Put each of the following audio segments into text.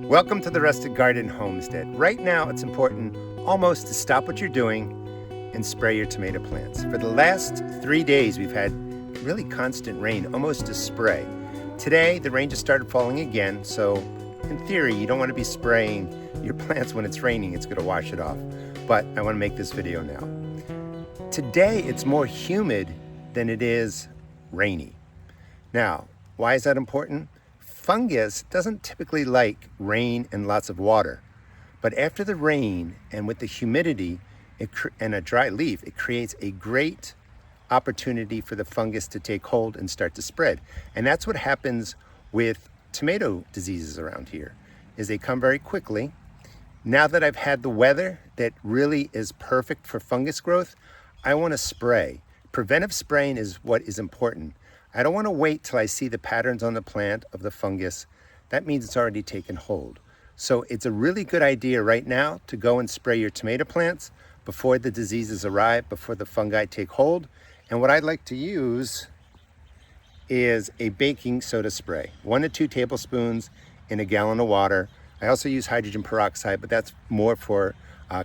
Welcome to the Rustic Garden Homestead. Right now, it's important almost to stop what you're doing and spray your tomato plants. For the last 3 days, we've had really constant rain, almost a spray. Today, the rain just started falling again, so in theory, you don't want to be spraying your plants when it's raining. It's going to wash it off. But I want to make this video now. Today, it's more humid than it is rainy. Now, why is that important? Fungus doesn't typically like rain and lots of water, but after the rain and with the humidity and a dry leaf, it creates a great opportunity for the fungus to take hold and start to spread. And that's what happens with tomato diseases around here, is they come very quickly. Now that I've had the weather that really is perfect for fungus growth, I want to spray. Preventive spraying is what is important. I don't want to wait till I see the patterns on the plant of the fungus. That means it's already taken hold. So it's a really good idea right now to go and spray your tomato plants before the diseases arrive, before the fungi take hold. And what I'd like to use is a baking soda spray, 1 to 2 tablespoons in a gallon of water. I also use hydrogen peroxide, but that's more for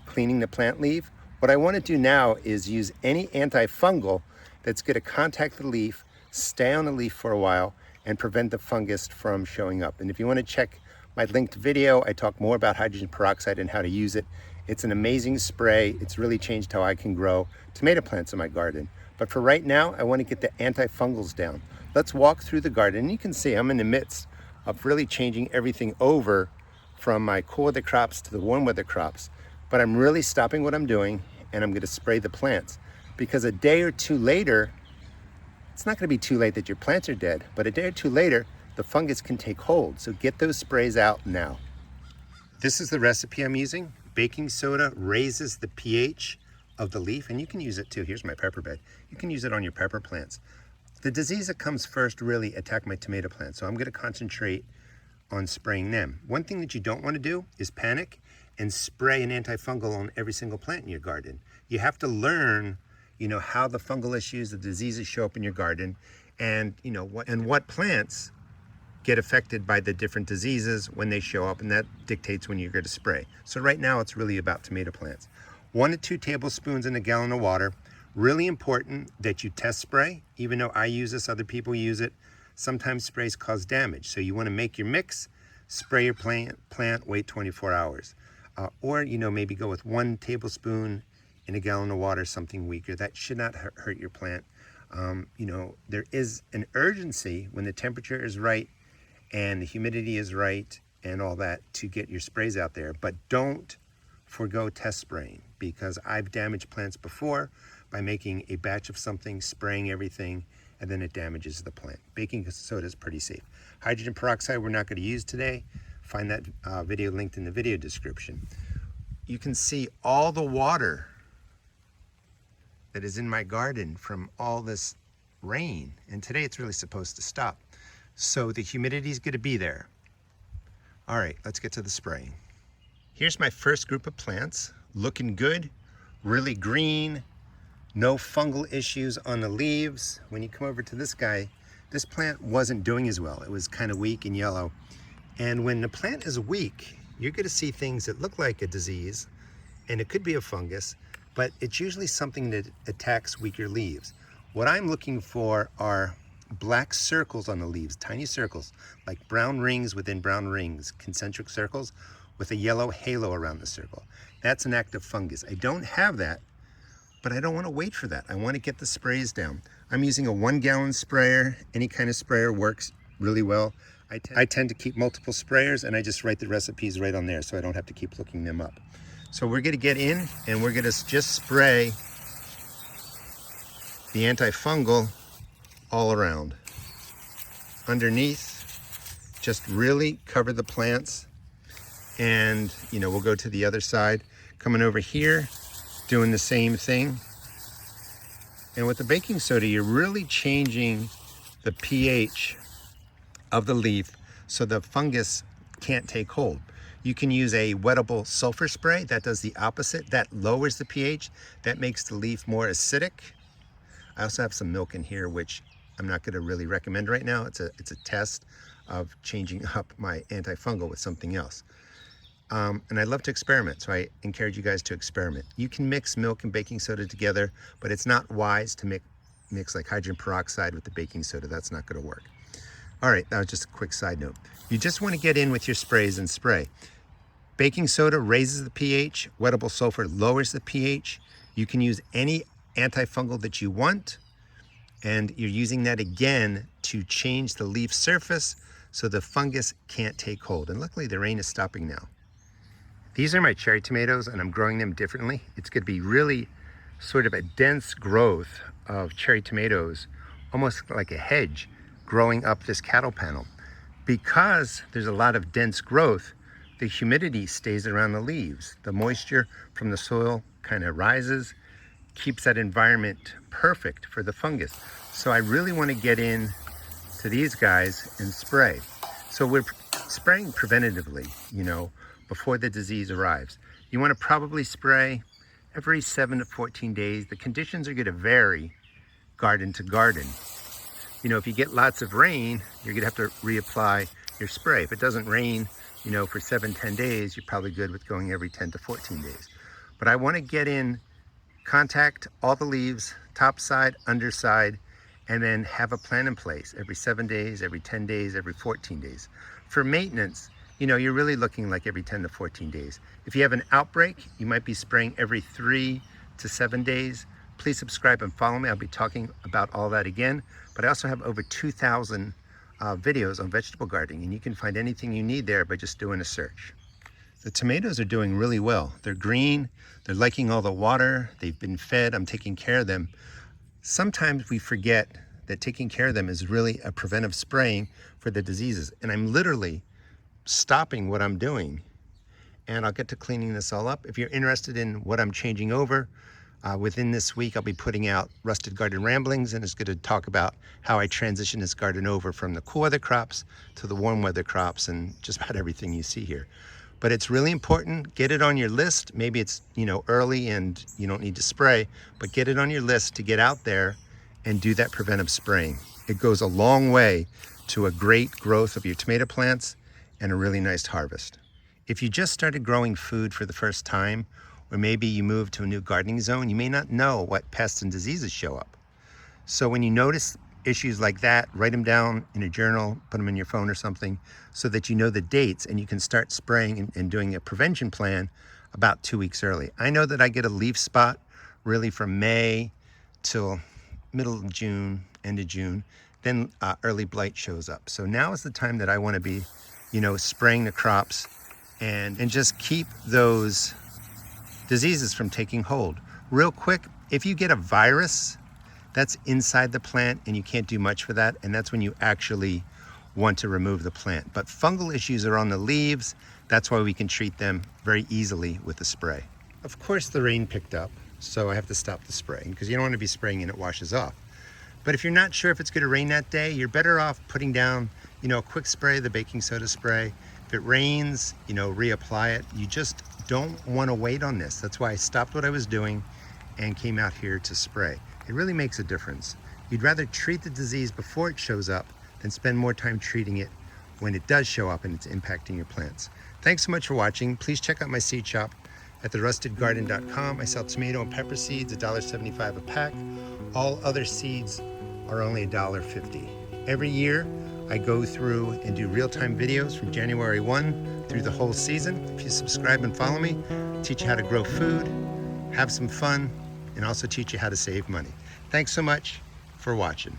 cleaning the plant leaf. What I want to do now is use any antifungal that's going to contact the leaf, stay on the leaf for a while, and prevent the fungus from showing up. And if you want to check my linked video, I talk more about hydrogen peroxide and how to use it. It's an amazing spray. It's really changed how I can grow tomato plants in my garden. But for right now, I want to get the antifungals down. Let's walk through the garden. And you can see I'm in the midst of really changing everything over from my cool weather crops to the warm weather crops. But I'm really stopping what I'm doing, and I'm going to spray the plants, because a day or two later, it's not going to be too late that your plants are dead, but a day or two later, the fungus can take hold. So get those sprays out now. This is the recipe I'm using. Baking soda raises the pH of the leaf, and you can use it too. Here's my pepper bed. You can use it on your pepper plants. The disease that comes first really attack my tomato plants, so I'm going to concentrate on spraying them. One thing that you don't want to do is panic and spray an antifungal on every single plant in your garden. You have to learn how the fungal issues, the diseases show up in your garden, and what plants get affected by the different diseases when they show up, and that dictates when you're going to spray. So right now it's really about tomato plants. 1 to 2 tablespoons in a gallon of water. Really important that you test spray. Even though I use this, other people use it. Sometimes sprays cause damage. So you want to make your mix, spray your plant, wait 24 hours. Or maybe go with 1 tablespoon in a gallon of water, something weaker. That should not hurt your plant. There is an urgency when the temperature is right and the humidity is right and all that to get your sprays out there. But don't forego test spraying, because I've damaged plants before by making a batch of something, spraying everything, and then it damages the plant. Baking soda is pretty safe. Hydrogen peroxide we're not going to use today. Find that video linked in the video description. You can see all the water that is in my garden from all this rain, and today it's really supposed to stop. So the humidity is going to be there. All right, let's get to the spraying. Here's my first group of plants, looking good, really green, no fungal issues on the leaves. When you come over to this guy, this plant wasn't doing as well. It was kind of weak and yellow. And when the plant is weak, you're going to see things that look like a disease, and it could be a fungus, but it's usually something that attacks weaker leaves. What I'm looking for are black circles on the leaves, tiny circles, like brown rings within brown rings, concentric circles with a yellow halo around the circle. That's an active fungus. I don't have that, but I don't want to wait for that. I want to get the sprays down. I'm using a 1-gallon sprayer. Any kind of sprayer works really well. I tend to keep multiple sprayers, and I just write the recipes right on there so I don't have to keep looking them up. So we're going to get in and we're going to just spray the antifungal all around. Underneath, just really cover the plants. And, we'll go to the other side. Coming over here, doing the same thing. And with the baking soda, you're really changing the pH of the leaf so the fungus can't take hold. You can use a wettable sulfur spray. That does the opposite. That lowers the pH. That makes the leaf more acidic. I also have some milk in here, which I'm not going to really recommend right now. It's a test. of changing up my antifungal with something else. And I love to experiment, so I encourage you guys to experiment. You can mix milk and baking soda together, but it's not wise to mix like hydrogen peroxide with the baking soda. That's not going to work. All right, that was just a quick side note. You just want to get in with your sprays and spray. Baking soda raises the pH. Wettable sulfur lowers the pH. You can use any antifungal that you want, and you're using that again to change the leaf surface so the fungus can't take hold. And luckily the rain is stopping now. These are my cherry tomatoes, and I'm growing them differently. It's going to be really sort of a dense growth of cherry tomatoes, almost like a hedge growing up this cattle panel. Because there's a lot of dense growth, the humidity stays around the leaves. The moisture from the soil kind of rises, keeps that environment perfect for the fungus. So I really want to get in to these guys and spray. So we're spraying preventatively, before the disease arrives. You want to probably spray every 7 to 14 days. The conditions are going to vary garden to garden. If you get lots of rain, you're going to have to reapply your spray. If it doesn't rain, for 7-10 days, you're probably good with going every 10 to 14 days. But I want to get in, contact all the leaves, top side, underside, and then have a plan in place every 7 days, every 10 days, every 14 days. For maintenance, you're really looking like every 10 to 14 days. If you have an outbreak, you might be spraying every 3 to 7 days. Please subscribe and follow me. I'll be talking about all that again. But I also have over 2,000 videos on vegetable gardening, and you can find anything you need there by just doing a search. The tomatoes are doing really well. They're green, they're liking all the water, they've been fed, I'm taking care of them. Sometimes we forget that taking care of them is really a preventive spraying for the diseases. And I'm literally stopping what I'm doing, and I'll get to cleaning this all up. If you're interested in what I'm changing over, within this week, I'll be putting out Rusted Garden Ramblings, and it's going to talk about how I transition this garden over from the cool weather crops to the warm weather crops and just about everything you see here. But it's really important. Get it on your list. Maybe it's, early and you don't need to spray, but get it on your list to get out there and do that preventive spraying. It goes a long way to a great growth of your tomato plants and a really nice harvest. If you just started growing food for the first time, or maybe you moved to a new gardening zone, you may not know what pests and diseases show up. So when you notice issues like that, write them down in a journal, put them in your phone or something, so that you know the dates and you can start spraying and doing a prevention plan about 2 weeks early. I know that I get a leaf spot really from May till middle of June, end of June, then early blight shows up. So now is the time that I want to be, spraying the crops and just keep those diseases from taking hold. Real quick, if you get a virus, that's inside the plant and you can't do much for that, and that's when you actually want to remove the plant. But fungal issues are on the leaves. That's why we can treat them very easily with the spray. Of course, the rain picked up, so I have to stop the spraying because you don't want to be spraying and it washes off. But if you're not sure if it's going to rain that day, you're better off putting down, a quick spray, the baking soda spray. If it rains, reapply it. You just don't want to wait on this. That's why I stopped what I was doing and came out here to spray. It really makes a difference. You'd rather treat the disease before it shows up than spend more time treating it when it does show up and it's impacting your plants. Thanks so much for watching. Please check out my seed shop at therustedgarden.com. I sell tomato and pepper seeds, $1.75 a pack. All other seeds are only $1.50. Every year, I go through and do real-time videos from January 1 through the whole season. If you subscribe and follow me, I'll teach you how to grow food, have some fun, and also teach you how to save money. Thanks so much for watching.